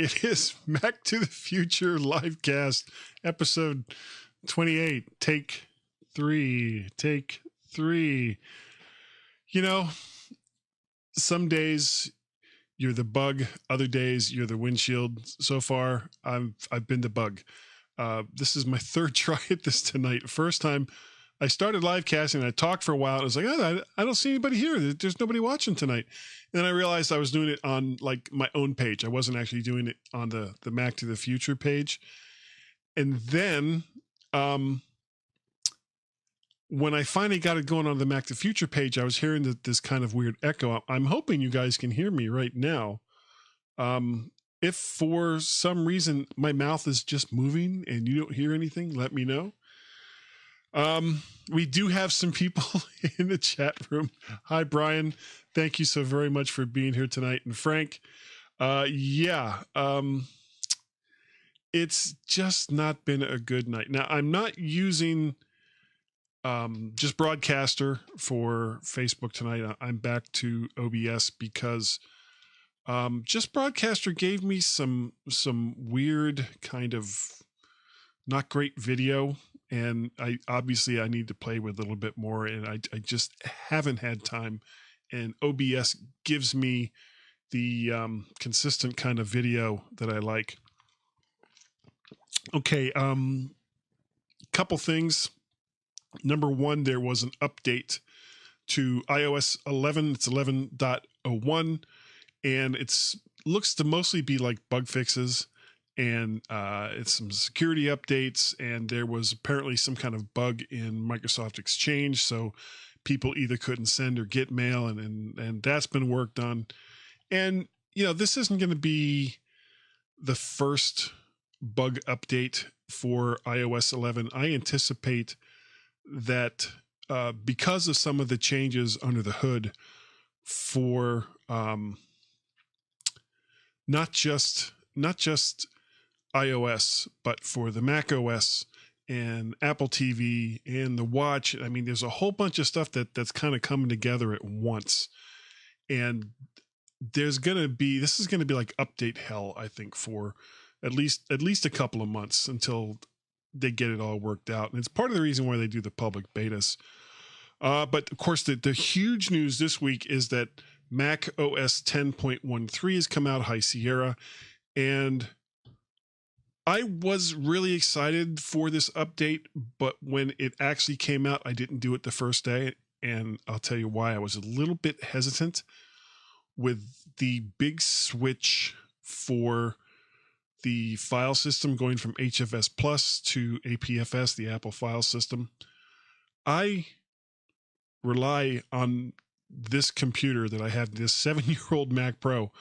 It is Back to the Future Livecast, episode 28, take three. You know, some days you're the bug, other days you're the windshield. So far, I've been the bug. This is my third try at this tonight. First time I started live casting, I talked for a while. I was like, oh, I don't see anybody here. There's nobody watching tonight. And then I realized I was doing it on like my own page. I wasn't actually doing it on the Mac to the Future page. And then when I finally got it going on the Mac to the Future page, I was hearing this kind of weird echo. I'm hoping you guys can hear me right now. If for some reason my mouth is just moving and you don't hear anything, let me know. We do have some people in the chat room. Hi, Brian. Thank you so very much for being here tonight. And Frank, it's just not been a good night. Now, I'm not using just Broadcaster for Facebook tonight. I'm back to OBS because just Broadcaster gave me some weird kind of not great video. And I need to play with a little bit more, and I just haven't had time. And OBS gives me the consistent kind of video that I like. Okay, couple things. Number one, there was an update to iOS 11. It's 11.01, and it's looks to mostly be like bug fixes. And it's some security updates, and there was apparently some kind of bug in Microsoft Exchange, so people either couldn't send or get mail, and that's been worked on. And this isn't going to be the first bug update for iOS 11. I anticipate that because of some of the changes under the hood for not just iOS, but for the macOS and Apple TV and the watch. I mean, there's a whole bunch of stuff that's kind of coming together at once. And this is going to be like update hell, I think, for at least a couple of months until they get it all worked out. And it's part of the reason why they do the public betas. But of course, the huge news this week is that macOS 10.13 has come out, High Sierra, and I was really excited for this update, but when it actually came out, I didn't do it the first day, and I'll tell you why. I was a little bit hesitant with the big switch for the file system going from HFS Plus to APFS, the Apple file system. I rely on this computer that I have, this 7-year-old Mac Pro.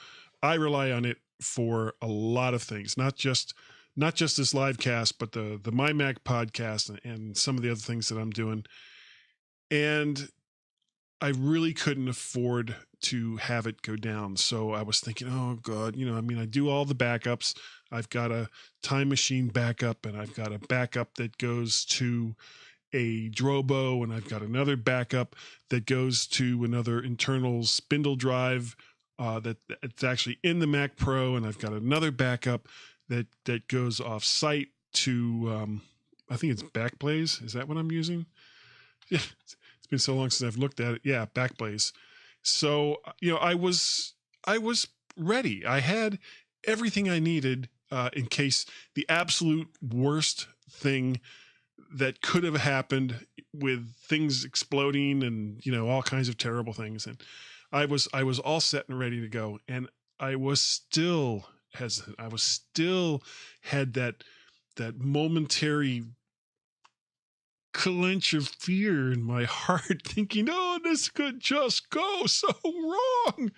I rely on it for a lot of things, not just this live cast, but the My Mac podcast and some of the other things that I'm doing. And I really couldn't afford to have it go down. So I was thinking, oh God, I do all the backups. I've got a Time Machine backup, and I've got a backup that goes to a Drobo, and I've got another backup that goes to another internal spindle drive that it's actually in the Mac Pro. And I've got another backup that goes off site to, I think it's Backblaze. Is that what I'm using? Yeah, it's been so long since I've looked at it. Yeah, Backblaze. So, I was ready. I had everything I needed in case the absolute worst thing that could have happened, with things exploding and, all kinds of terrible things. And I was all set and ready to go. And I was still hesitant. I was still had that momentary clench of fear in my heart, thinking, oh, this could just go so wrong.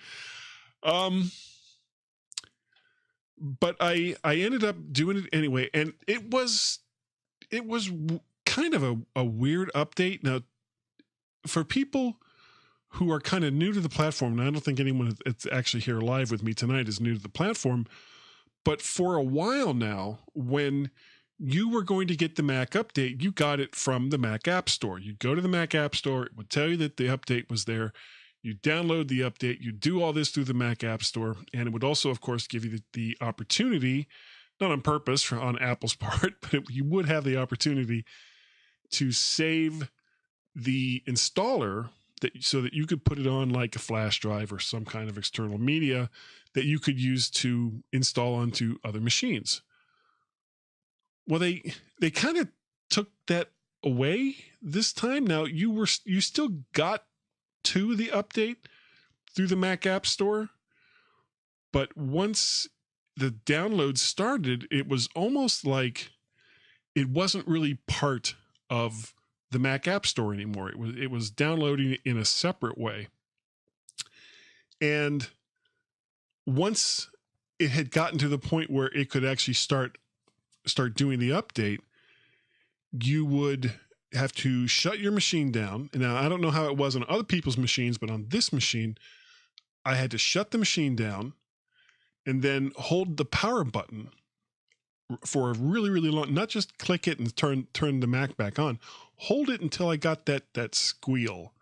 But I ended up doing it anyway, and it was kind of a weird update. Now, for people who are kind of new to the platform, and I don't think anyone that's actually here live with me tonight is new to the platform, but for a while now, when you were going to get the Mac update, you got it from the Mac App Store. You'd go to the Mac App Store, it would tell you that the update was there. You download the update, you do all this through the Mac App Store, and it would also, of course, give you the opportunity, not on purpose on Apple's part, but you would have the opportunity to save the installer so that you could put it on like a flash drive or some kind of external media that you could use to install onto other machines. Well, they kind of took that away this time. Now you still got to the update through the Mac App Store, but once the download started, it was almost like it wasn't really part of the Mac App Store anymore. It was downloading it in a separate way. And once it had gotten to the point where it could actually start doing the update, you would have to shut your machine down. And now I don't know how it was on other people's machines, but on this machine, I had to shut the machine down and then hold the power button for a really, really long, not just click it and turn the Mac back on, hold it until I got that squeal.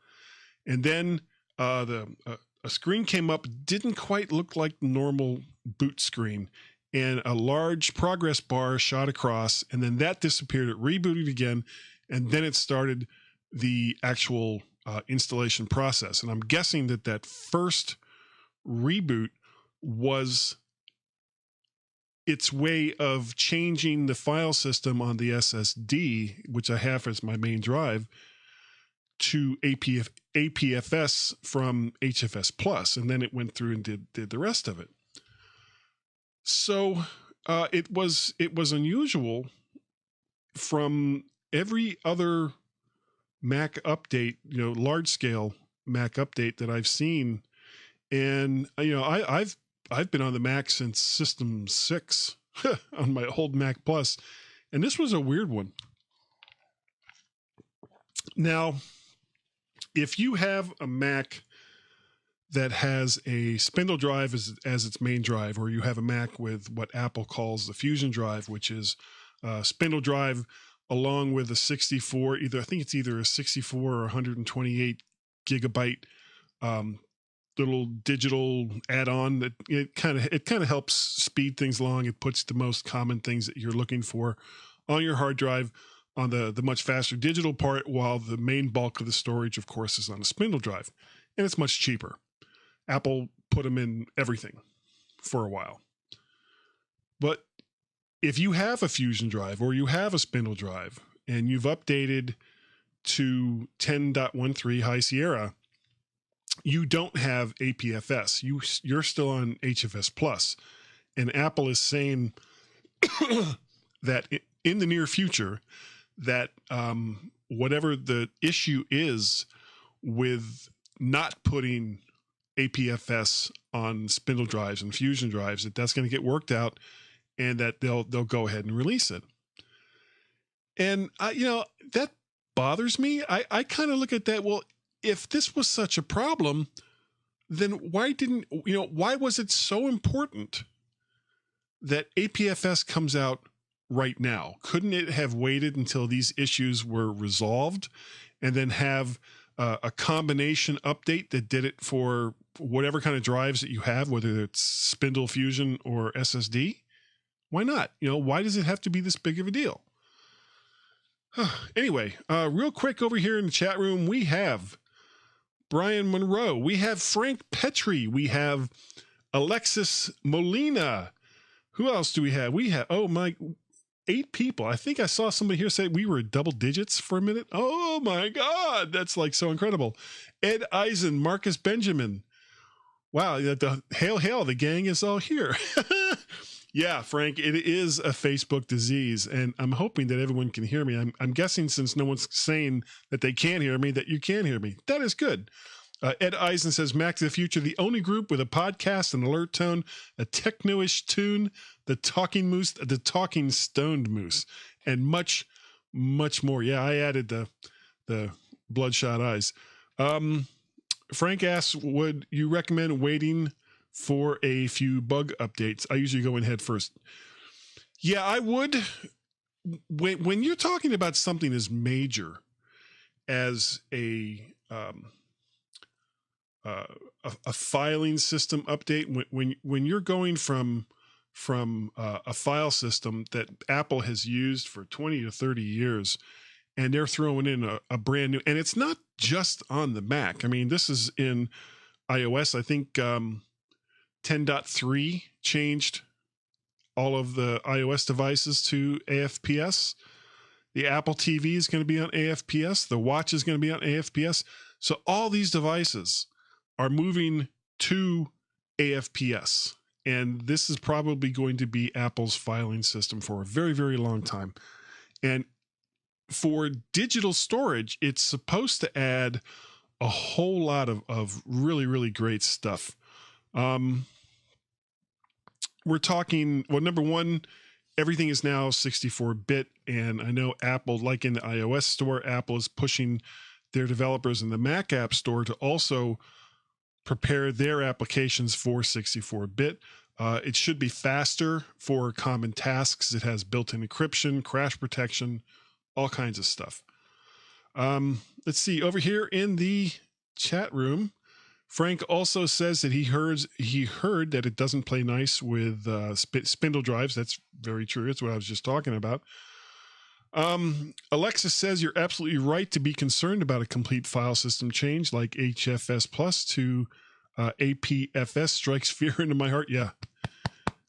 And then a screen came up, didn't quite look like the normal boot screen, and a large progress bar shot across, and then that disappeared. It rebooted again, and then it started the actual installation process. And I'm guessing that first reboot was its way of changing the file system on the SSD, which I have as my main drive, to APFS from HFS Plus, and then it went through and did the rest of it. So it was unusual from every other Mac update, large scale Mac update that I've seen, and I've been on the Mac since System 6 on my old Mac Plus, and this was a weird one. Now, if you have a Mac that has a spindle drive as its main drive, or you have a Mac with what Apple calls the Fusion drive, which is a spindle drive along with a 64, I think it's either a 64 or 128 gigabyte little digital add-on that it kind of helps speed things along. It puts the most common things that you're looking for on your hard drive on the much faster digital part, while the main bulk of the storage, of course, is on a spindle drive, and it's much cheaper. Apple put them in everything for a while. But if you have a Fusion drive or you have a spindle drive and you've updated to 10.13 High Sierra, you don't have APFS. You're still on HFS Plus, and Apple is saying that in the near future, that whatever the issue is with not putting APFS on spindle drives and Fusion drives, that's going to get worked out, and that they'll go ahead and release it. And that bothers me. I kind of look at that. Well, if this was such a problem, then why was it so important that APFS comes out right now? Couldn't it have waited until these issues were resolved and then have a combination update that did it for whatever kind of drives that you have, whether it's spindle, Fusion, or SSD? Why not? Why does it have to be this big of a deal? Anyway, real quick over here in the chat room, we have Brian Monroe, we have Frank Petrie, we have Alexis Molina. Who else do we have? We have 8 people. I think I saw somebody here say we were double digits for a minute. Oh my God, that's like so incredible. Ed Eisen, Marcus Benjamin. Wow, hail, the gang is all here. Yeah, Frank, it is a Facebook disease, and I'm hoping that everyone can hear me. I'm guessing, since no one's saying that they can't hear me, that you can hear me. That is good. Ed Eisen says, Mac to the Future, the only group with a podcast, an alert tone, a techno-ish tune, the talking moose, the talking stoned moose, and much, much more. Yeah, I added the bloodshot eyes. Frank asks, would you recommend waiting for a few bug updates? I usually go in head first. Yeah, I would. When you're talking about something as major as a a filing system update. When you're going from a file system that Apple has used for 20 to 30 years, and they're throwing in a brand new, and it's not just on the Mac. I mean, this is in iOS. I think 10.3 changed all of the iOS devices to AFPS. The Apple TV is going to be on AFPS. The watch is going to be on AFPS. So all these devices are moving to AFPS. And this is probably going to be Apple's filing system for a very, very long time. And for digital storage, it's supposed to add a whole lot of really, really great stuff. We're talking, well, number one, everything is now 64-bit. And I know Apple, like in the iOS store, Apple is pushing their developers in the Mac App Store to also prepare their applications for 64-bit. It should be faster for common tasks. It has built-in encryption, crash protection, all kinds of stuff. Let's see, over here in the chat room, Frank also says that he heard that it doesn't play nice with spindle drives. That's very true. That's what I was just talking about. Alexis says you're absolutely right to be concerned about a complete file system change like HFS Plus to APFS strikes fear into my heart. Yeah,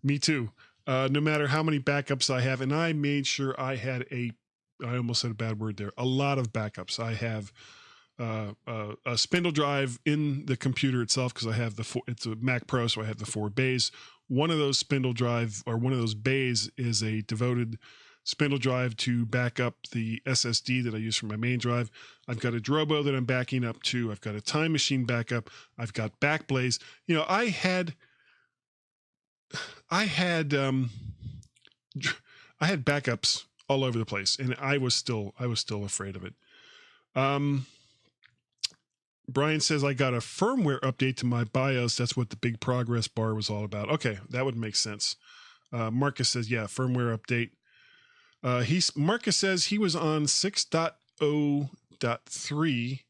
me too. No matter how many backups I have, and I made sure I had I almost said a bad word there, a lot of backups. I have a spindle drive in the computer itself because I have it's a Mac Pro, so I have the 4 bays. One of those spindle drive, or one of those bays, is a devoted spindle drive to back up the SSD that I use for my main drive. I've got a Drobo that I'm backing up to. I've got a Time Machine backup. I've got Backblaze. You know, I had backups all over the place, and I was still afraid of it. Brian says I got a firmware update to my BIOS. That's what the big progress bar was all about. Okay, that would make sense. Marcus says, yeah, firmware update. Marcus says he was on 6.0.3.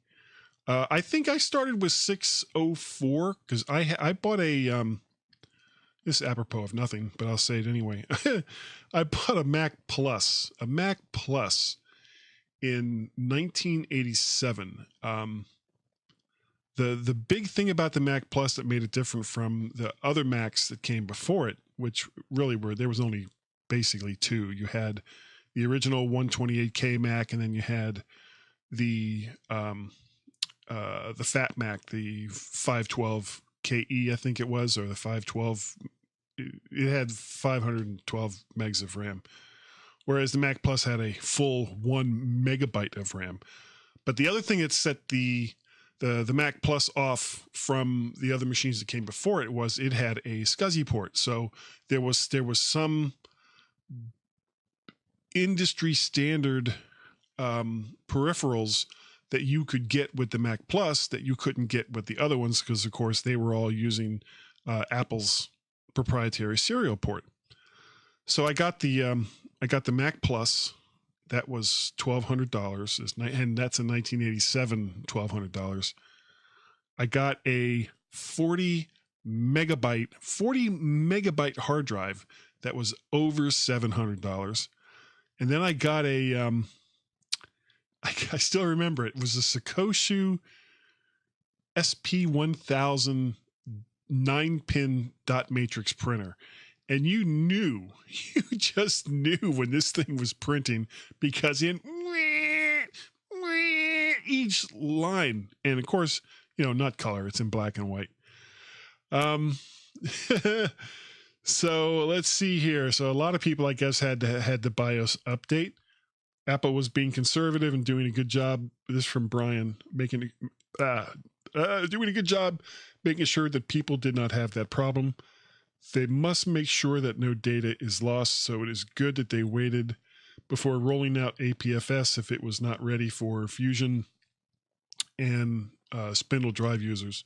I think I started with 6.04 because I bought this is apropos of nothing, but I'll say it anyway. I bought a Mac Plus in 1987. The big thing about the Mac Plus that made it different from the other Macs that came before it, which really there was only basically two. You had the original 128K Mac, and then you had the Fat Mac, the 512KE, I think it was, or the 512. It had 512 megs of RAM, whereas the Mac Plus had a full 1 megabyte of RAM. But the other thing that set the Mac Plus off from the other machines that came before it was it had a SCSI port. So there was some industry standard peripherals that you could get with the Mac Plus that you couldn't get with the other ones because, of course, they were all using Apple's proprietary serial port. So I got the Mac Plus. That was $1,200, and that's in 1987, $1,200. I got a 40 megabyte hard drive that was over $700. And then I got I still remember it. It was a Sakoshu SP1000 9-pin dot matrix printer. And you just knew when this thing was printing because in each line, and of course, not color, it's in black and white. So let's see here. So a lot of people, I guess, had the BIOS update. Apple was being conservative and doing a good job. This from Brian, doing a good job making sure that people did not have that problem. They must make sure that no data is lost, so it is good that they waited before rolling out APFS if it was not ready for Fusion and spindle drive users.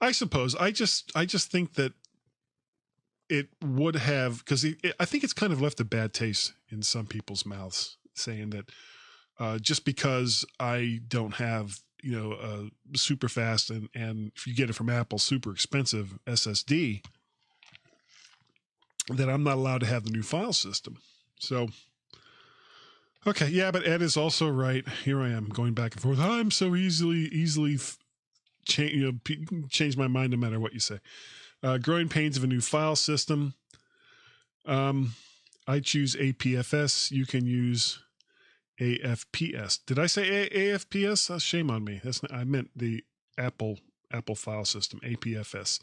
I suppose. I just think that it would have, because I think it's kind of left a bad taste in some people's mouths, saying that just because I don't have super fast and if you get it from Apple, super expensive SSD, then I'm not allowed to have the new file system. So, okay, yeah, but Ed is also right. Here I am going back and forth. I'm so easily change my mind no matter what you say. Growing pains of a new file system. I choose APFS. You can use AFPS. Did I say AFPS? Shame on me. I meant the Apple file system. APFS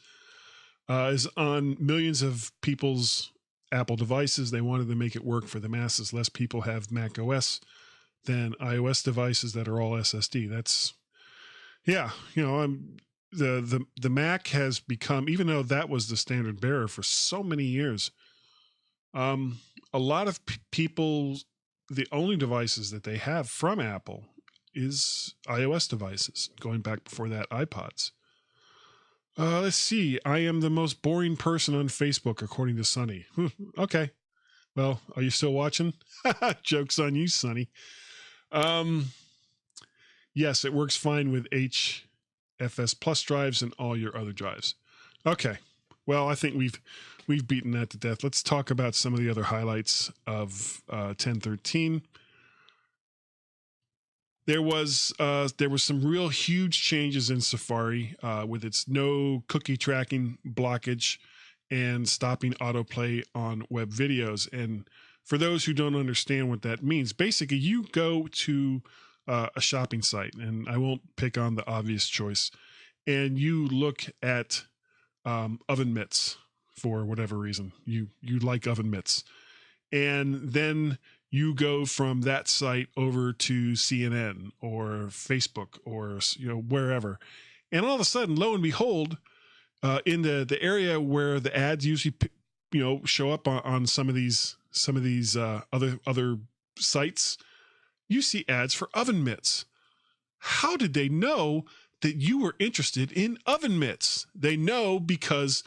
is on millions of people's Apple devices. They wanted to make it work for the masses. Less people have macOS than iOS devices that are all SSD. That's, yeah, the Mac has become, even though that was the standard bearer for so many years, a lot of people, the only devices that they have from Apple is iOS devices, going back before that, iPods. Let's see. I am the most boring person on Facebook, according to Sonny. Okay. Well, are you still watching? Joke's on you, Sonny. Yes, it works fine with HFS Plus drives and all your other drives. Okay. Well, I think we've beaten that to death. Let's talk about some of the other highlights of 10.13. There was some real huge changes in Safari with its no cookie tracking blockage and stopping autoplay on web videos. And for those who don't understand what that means, basically you go to a shopping site, and I won't pick on the obvious choice, and you look at oven mitts for whatever reason. You like oven mitts. And then you go from that site over to CNN or Facebook or wherever. And all of a sudden, lo and behold, in the area where the ads usually show up on some of these other sites, you see ads for oven mitts. How did they know that you were interested in oven mitts? They know because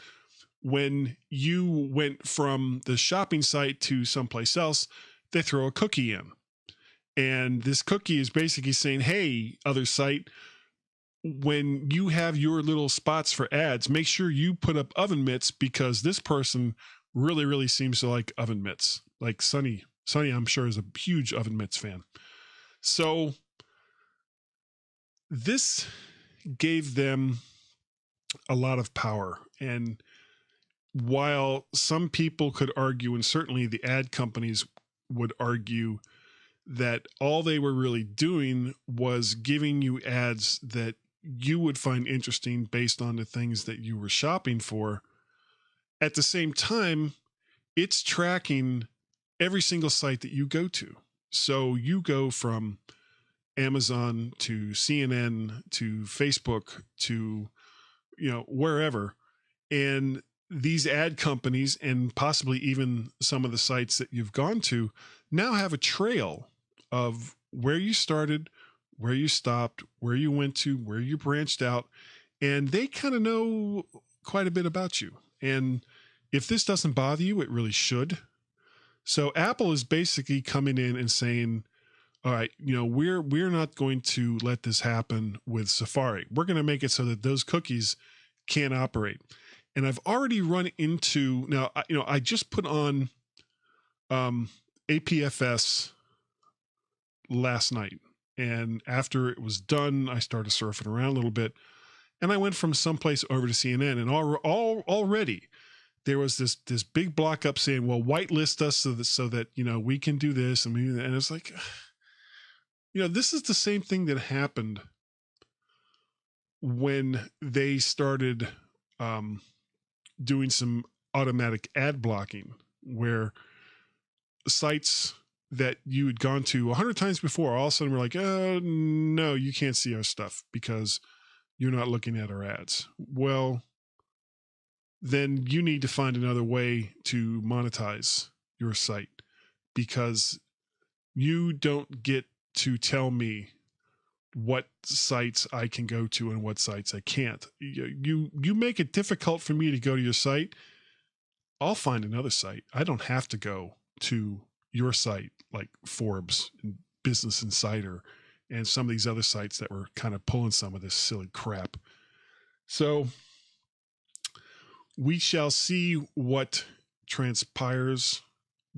when you went from the shopping site to someplace else, they throw a cookie in. And this cookie is basically saying, hey, other site, when you have your little spots for ads, make sure you put up oven mitts because this person really, really seems to like oven mitts. Like Sonny, I'm sure, is a huge oven mitts fan. So this gave them a lot of power. And while some people could argue, and certainly the ad companies would argue, that all they were really doing was giving you ads that you would find interesting based on the things that you were shopping for, at the same time, it's tracking every single site that you go to. So you go from Amazon to CNN to Facebook to, wherever. And these ad companies, and possibly even some of the sites that you've gone to, now have a trail of where you started, where you stopped, where you went to, where you branched out, and they kind of know quite a bit about you. And if this doesn't bother you, it really should. So Apple is basically coming in and saying, all right, we're not going to let this happen with Safari. We're going to make it so that those cookies can't operate. And I've already run into, now, I just put on APFS last night. And after it was done, I started surfing around a little bit. And I went from someplace over to CNN. And already there was this big block up saying, well, whitelist us so that we can do this. And it's like, this is the same thing that happened when they started doing some automatic ad blocking, where sites that you had gone to 100 times before, all of a sudden were like, no, you can't see our stuff because you're not looking at our ads. Well, then you need to find another way to monetize your site, because you don't get to tell me what sites I can go to and what sites I can't. You make it difficult for me to go to your site. I'll find another site. I don't have to go to your site like Forbes and Business Insider and some of these other sites that were kind of pulling some of this silly crap. So we shall see what transpires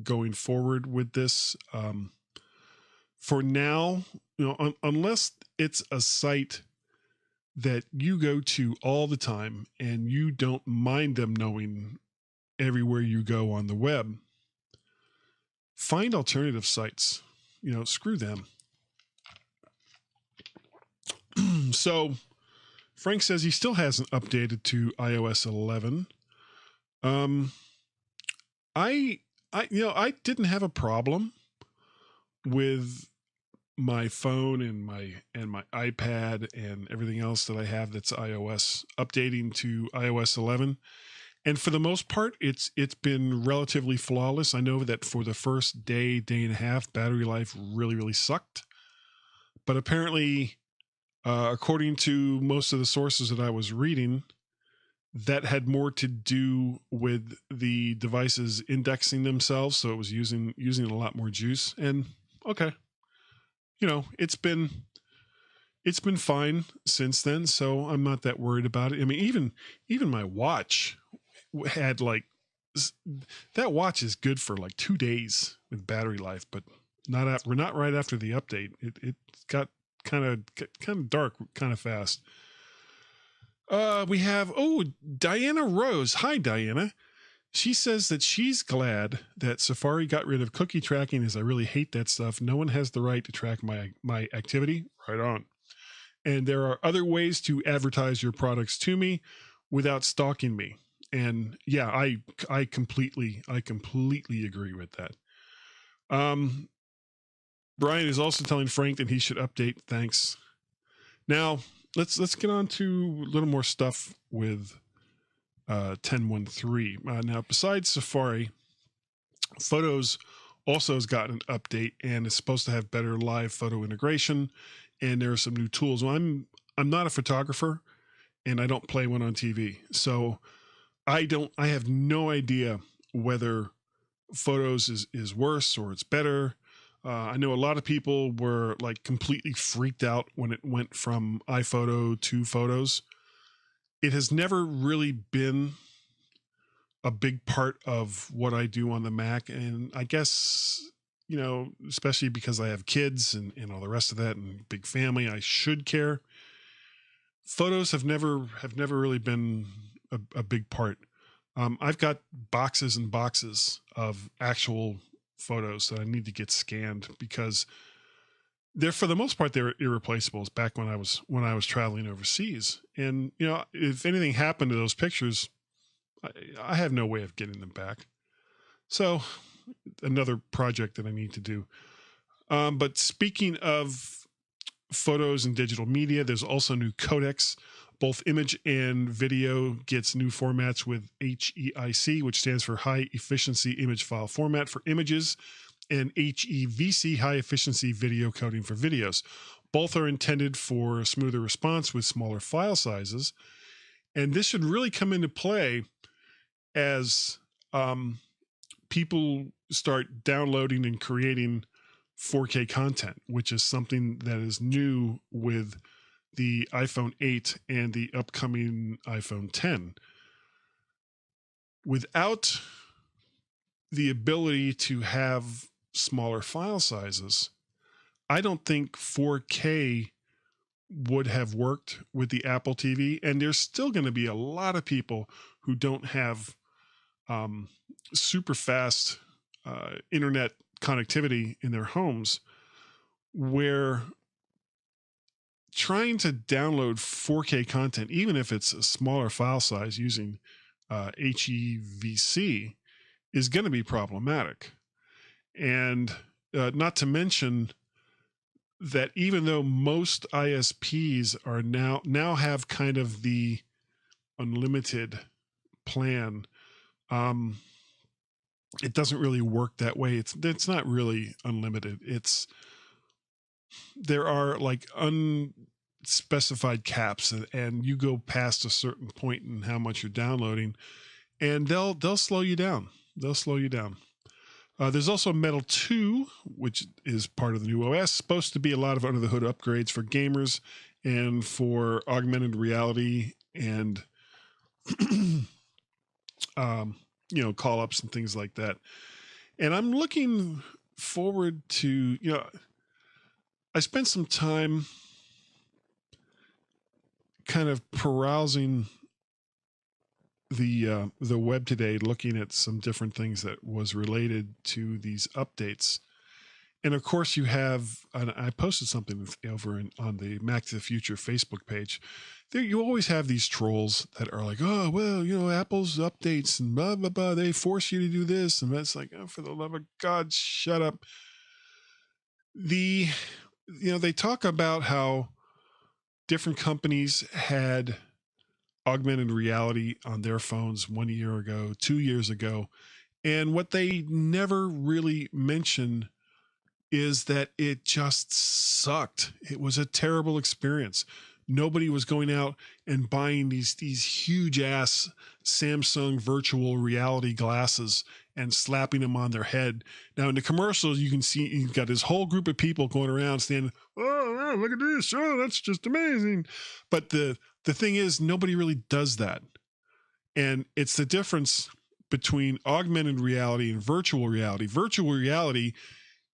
going forward with this. For now, unless it's a site that you go to all the time and you don't mind them knowing everywhere you go on the web, find alternative sites. Screw them. So Frank says he still hasn't updated to iOS 11. I didn't have a problem with my phone and my iPad and everything else that I have that's iOS updating to iOS 11. And for the most part, it's been relatively flawless. I know that for the first day and a half, battery life really, really sucked. But apparently, according to most of the sources that I was reading, that had more to do with the devices indexing themselves. So it was using a lot more juice. And okay, it's been fine since then. So I'm not that worried about it. I mean, even my watch had that watch is good for 2 days with battery life, but not right after the update. It got kind of dark kind of fast. We have Diana Rose. Hi, Diana. She says that she's glad that Safari got rid of cookie tracking, as I really hate that stuff. No one has the right to track my activity. Right on. And there are other ways to advertise your products to me without stalking me. And yeah, I completely agree with that. Brian is also telling Frank that he should update. Thanks. Now let's get on to a little more stuff with 10.13. Now, besides Safari, Photos also has gotten an update and is supposed to have better live photo integration. And there are some new tools. Well, I'm not a photographer, and I don't play one on TV, so I have no idea whether Photos is worse or it's better. I know a lot of people were completely freaked out when it went from iPhoto to Photos. It has never really been a big part of what I do on the Mac. And I guess, especially because I have kids and all the rest of that and big family, I should care. Photos have never really been a big part. I've got boxes and boxes of actual photos that I need to get scanned because for the most part, they're irreplaceable. It's back when I was traveling overseas. And, if anything happened to those pictures, I have no way of getting them back. So another project that I need to do. But speaking of photos and digital media, there's also new codecs. Both image and video gets new formats with HEIC, which stands for High Efficiency Image File Format for images, and HEVC, High Efficiency Video Coding for videos. Both are intended for a smoother response with smaller file sizes. And this should really come into play as people start downloading and creating 4K content, which is something that is new with the iPhone 8 and the upcoming iPhone 10. Without the ability to have smaller file sizes, I don't think 4K would have worked with the Apple TV. And there's still going to be a lot of people who don't have super fast internet connectivity in their homes, where trying to download 4K content, even if it's a smaller file size using HEVC, is going to be problematic. And not to mention that even though most ISPs are now have kind of the unlimited plan, it doesn't really work that way. It's not really unlimited. There are unspecified caps, and you go past a certain point in how much you're downloading, and they'll slow you down. They'll slow you down. There's also Metal 2, which is part of the new OS, supposed to be a lot of under the hood upgrades for gamers and for augmented reality and call ups and things like that. And I'm looking forward to, I spent some time kind of perusing the web today, looking at some different things that was related to these updates. And of course you have, and I posted something over on the Mac to the Future Facebook page. There, you always have these trolls that are like, oh, well, Apple's updates and blah, blah, blah, they force you to do this. And that's like, oh, for the love of God, shut up. They talk about how different companies had augmented reality on their phones 1 year ago, 2 years ago. And what they never really mention is that it just sucked. It was a terrible experience. Nobody was going out and buying these huge ass Samsung virtual reality glasses and slapping them on their head. Now in the commercials, you can see you've got this whole group of people going around standing, oh, look at this. Oh, that's just amazing. But the thing is, nobody really does that. And it's the difference between augmented reality and virtual reality. Virtual reality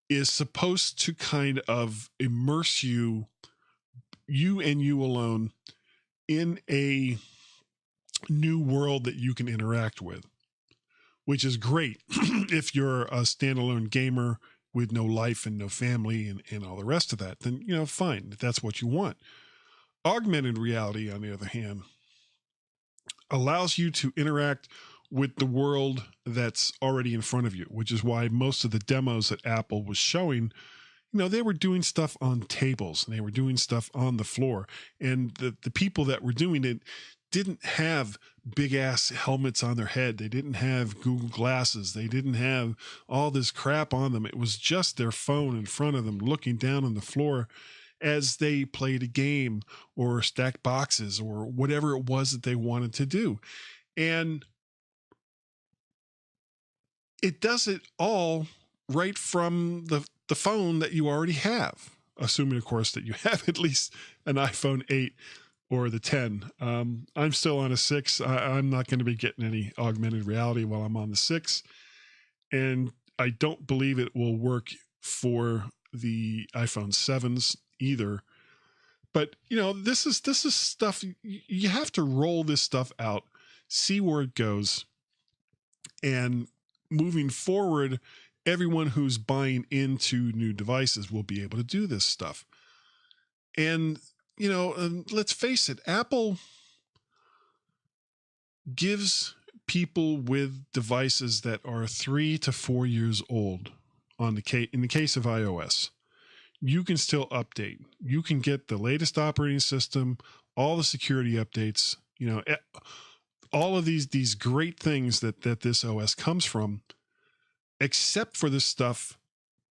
is supposed to kind of immerse you and you alone in a new world that you can interact with, which is great if you're a standalone gamer with no life and no family and all the rest of that. Then, fine, if that's what you want. Augmented reality, on the other hand, allows you to interact with the world that's already in front of you, which is why most of the demos that Apple was showing, they were doing stuff on tables and they were doing stuff on the floor. And the people that were doing it didn't have big ass helmets on their head. They didn't have Google glasses. They didn't have all this crap on them. It was just their phone in front of them looking down on the floor as they played a game or stacked boxes or whatever it was that they wanted to do. And it does it all right from the phone that you already have, assuming, of course, that you have at least an iPhone 8 or the 10. I'm still on a 6. I'm not going to be getting any augmented reality while I'm on the 6. And I don't believe it will work for the iPhone 7s either. But, this is stuff, you have to roll this stuff out, see where it goes. And moving forward, everyone who's buying into new devices will be able to do this stuff. And, let's face it, Apple gives people with devices that are 3 to 4 years old in the case of iOS. You can still update. You can get the latest operating system, all the security updates, all of these great things that this OS comes from, except for the stuff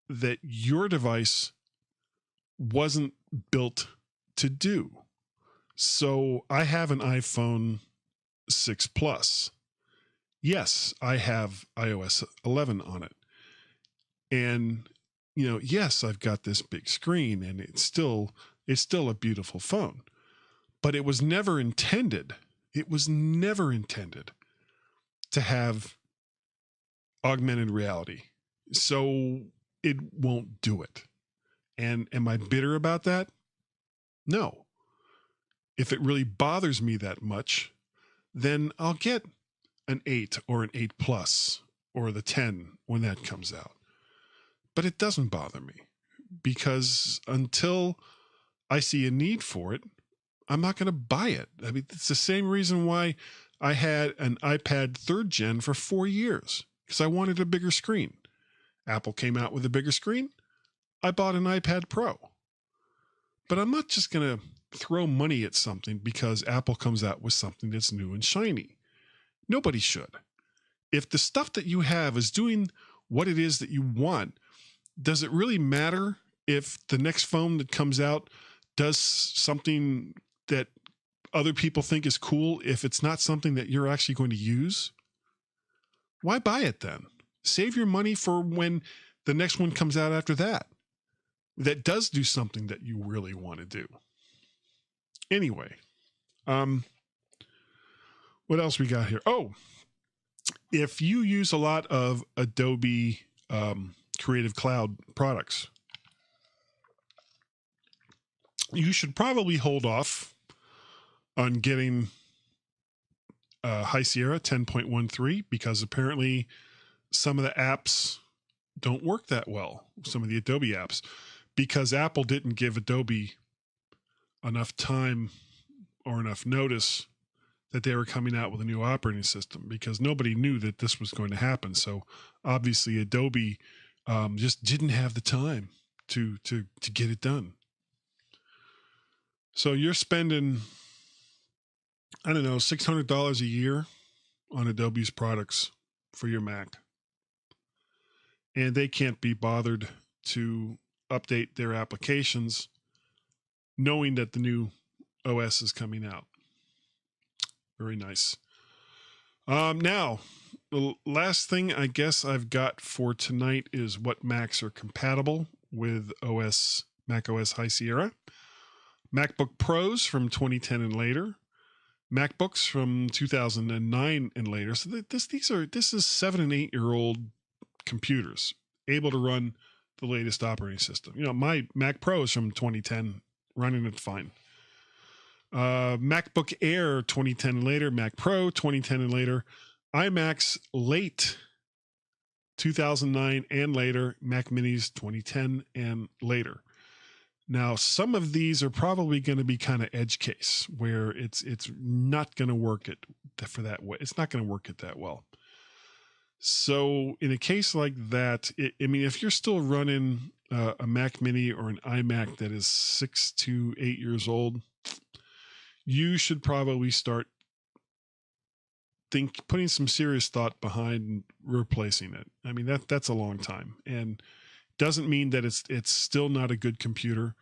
that your device wasn't built to do. So I have an iPhone 6 Plus. Yes, I have iOS 11 on it. And, yes, I've got this big screen and it's still a beautiful phone, but it was never intended. It was never intended to have augmented reality. So it won't do it. And am I bitter about that? No. If it really bothers me that much, then I'll get an 8 or an 8 Plus or the 10 when that comes out. But it doesn't bother me because until I see a need for it, I'm not going to buy it. I mean, it's the same reason why I had an iPad 3rd gen for 4 years, because I wanted a bigger screen. Apple came out with a bigger screen. I bought an iPad Pro. But I'm not just going to throw money at something because Apple comes out with something that's new and shiny. Nobody should. If the stuff that you have is doing what it is that you want, does it really matter if the next phone that comes out does something that other people think is cool if it's not something that you're actually going to use? Why buy it then? Save your money for when the next one comes out after that. That does do something that you really want to do. Anyway, what else we got here? Oh, if you use a lot of Adobe Creative Cloud products, you should probably hold off on getting High Sierra 10.13 because apparently some of the apps don't work that well. Some of the Adobe apps, because Apple didn't give Adobe enough time or enough notice that they were coming out with a new operating system, because nobody knew that this was going to happen. So obviously Adobe just didn't have the time to get it done. So you're spending, I don't know, $600 a year on Adobe's products for your Mac. And they can't be bothered to update their applications knowing that the new OS is coming out. Very nice. Now, the last thing I guess I've got for tonight is what Macs are compatible with macOS High Sierra. MacBook Pros from 2010 and later. MacBooks from 2009 and later. So this is 7 and 8 year old computers able to run the latest operating system. You know, my Mac Pro is from 2010, running it fine. MacBook Air 2010 and later, Mac Pro 2010 and later, iMacs late 2009 and later, Mac Minis 2010 and later. Now, some of these are probably going to be kind of edge case where it's not going to work it for that way. It's not going to work it that well. So in a case like that, I mean, if you're still running a Mac Mini or an iMac that is 6 to 8 years old, you should probably start putting some serious thought behind replacing it. I mean, that's a long time, and doesn't mean that it's still not a good computer,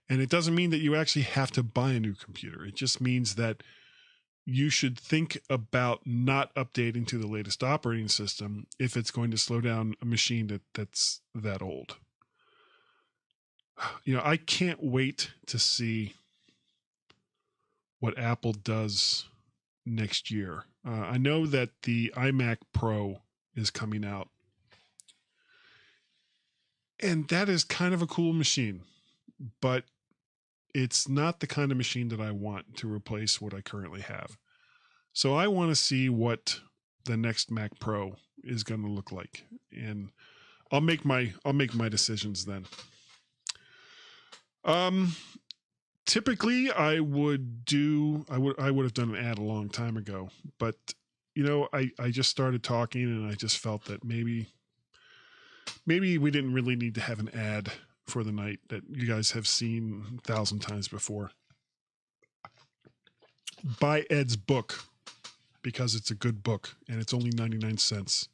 and it doesn't mean that you actually have to buy a new computer. It just means that you should think about not updating to the latest operating system if it's going to slow down a machine that's that old. You know, I can't wait to see what Apple does next year. I know that the iMac Pro is coming out, and that is kind of a cool machine, but it's not the kind of machine that I want to replace what I currently have. So I want to see what the next Mac Pro is going to look like, and I'll make my decisions then. Typically I would have done an ad a long time ago, but you know, I just started talking and I just felt that maybe we didn't really need to have an ad for the night that you guys have seen 1,000 times before. Buy Ed's book because it's a good book and it's only 99 cents.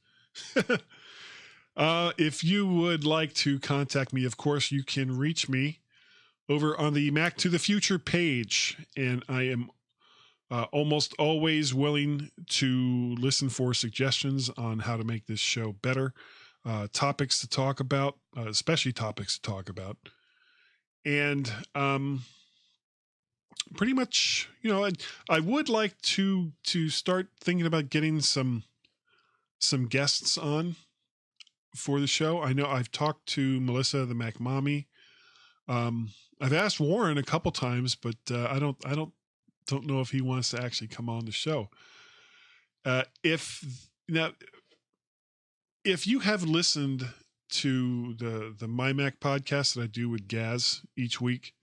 If you would like to contact me, of course, you can reach me over on the Mac to the Future page, and I am almost always willing to listen for suggestions on how to make this show better, topics to talk about, especially topics to talk about, and pretty much, you know, I would like to start thinking about getting some guests on for the show. I know I've talked to Melissa, the Mac Mommy. I've asked Warren a couple times, but I don't know if he wants to actually come on the show. If you have listened to the My Mac podcast that I do with Gaz each week,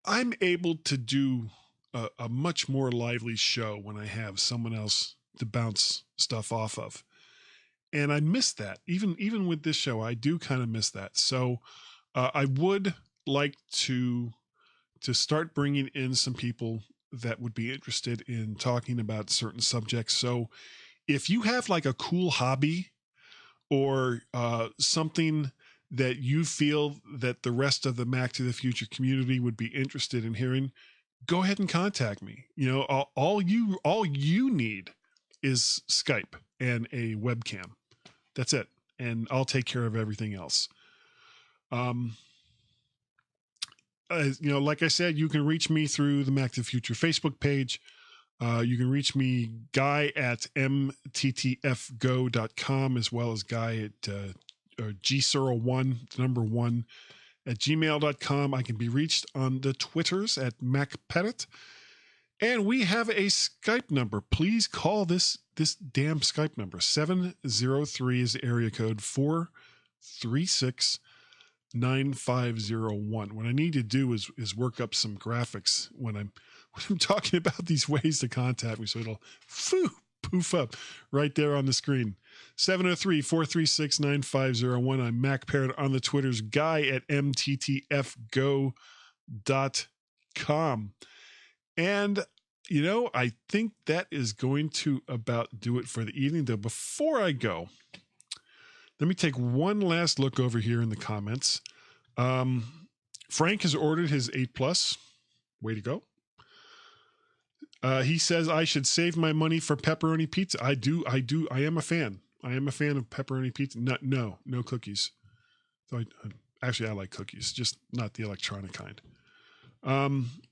I'm able to do a much more lively show when I have someone else to bounce stuff off of. And I miss that. Even with this show, I do kind of miss that. So I would like to start bringing in some people that would be interested in talking about certain subjects. So if you have like a cool hobby or something that you feel that the rest of the Mac to the Future community would be interested in hearing, go ahead and contact me. You know, all you need is Skype. and a webcam. That's it. And I'll take care of everything else. Like I said, you can reach me through the Mac to the Future Facebook page. You can reach me, Guy at mttfgo.com, as well as Guy at gsearle1, the number 1, at gmail.com. I can be reached on the Twitters at MacPettit. And we have a Skype number. Please call this damn Skype number. 703 is the area code, 436 9501. What I need to do is work up some graphics when I'm talking about these ways to contact me, so it'll poof up right there on the screen. 703-436-9501. I'm Mac Parrot on the Twitters, Guy at mttfgo.com. And I think that is going to about do it for the evening. Though before I go, let me take one last look over here in the comments. Frank has ordered his 8 Plus. Way to go. He says I should save my money for pepperoni pizza. I do. I am a fan. I am a fan of pepperoni pizza. No cookies. So I like cookies, just not the electronic kind.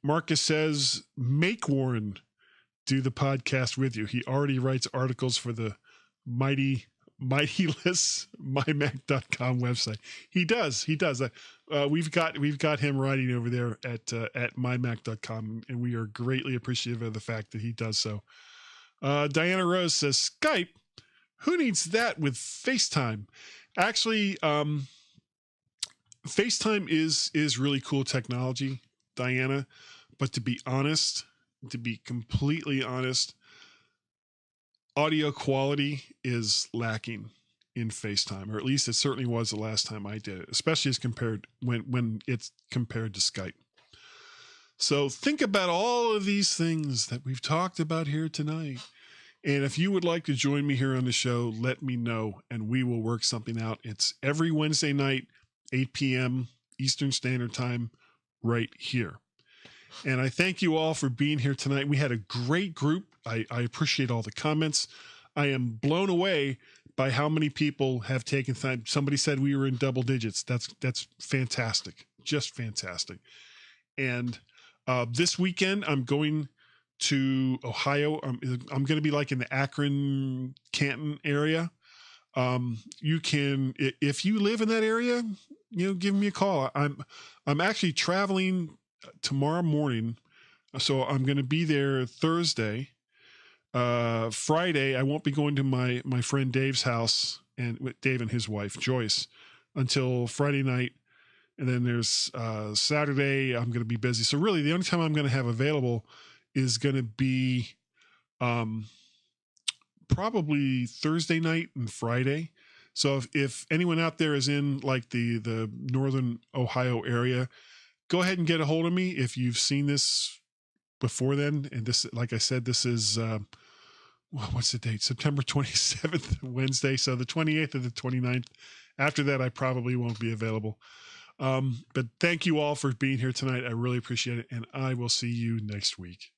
Marcus says, make Warren do the podcast with you. He already writes articles for the mighty list mymac.com website. He does. We've got him writing over there at mymac.com, and we are greatly appreciative of the fact that he does so. Diana Rose says, Skype, who needs that with FaceTime? Actually, FaceTime is really cool technology, Diana, but to be completely honest, audio quality is lacking in FaceTime, or at least it certainly was the last time I did it, especially as compared when it's compared to Skype. So think about all of these things that we've talked about here tonight. And if you would like to join me here on the show, let me know and we will work something out. It's every Wednesday night, 8 p.m. Eastern Standard Time, right here. And I thank you all for being here tonight. We had a great group. I appreciate all the comments. I am blown away by how many people have taken time. Somebody said we were in double digits. That's fantastic. Just fantastic. And this weekend, I'm going to Ohio. I'm going to be like in the Akron, Canton area. You can, if you live in that area, give me a call. I'm actually traveling tomorrow morning, so I'm going to be there Thursday. Friday, I won't be going to my friend Dave's house and with Dave and his wife Joyce until Friday night, and then there's Saturday. I'm going to be busy, so really the only time I'm going to have available is going to be probably Thursday night and Friday. So if anyone out there is in like the northern Ohio area, go ahead and get a hold of me if you've seen this before then. And this, like I said, this is, what's the date? September 27th, Wednesday. So the 28th or the 29th. After that, I probably won't be available. But thank you all for being here tonight. I really appreciate it. And I will see you next week.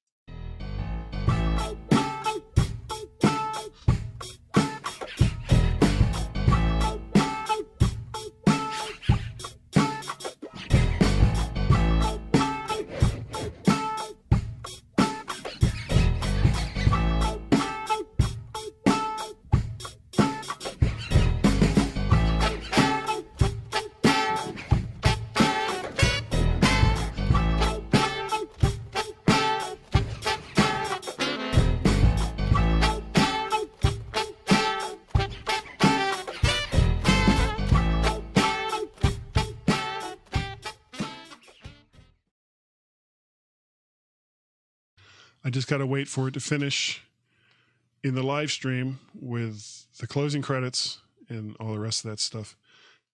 I just got to wait for it to finish in the live stream with the closing credits and all the rest of that stuff.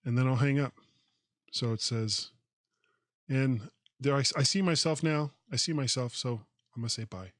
And then I'll hang up. So it says, and there I see myself now. I see myself. So I'm going to say bye.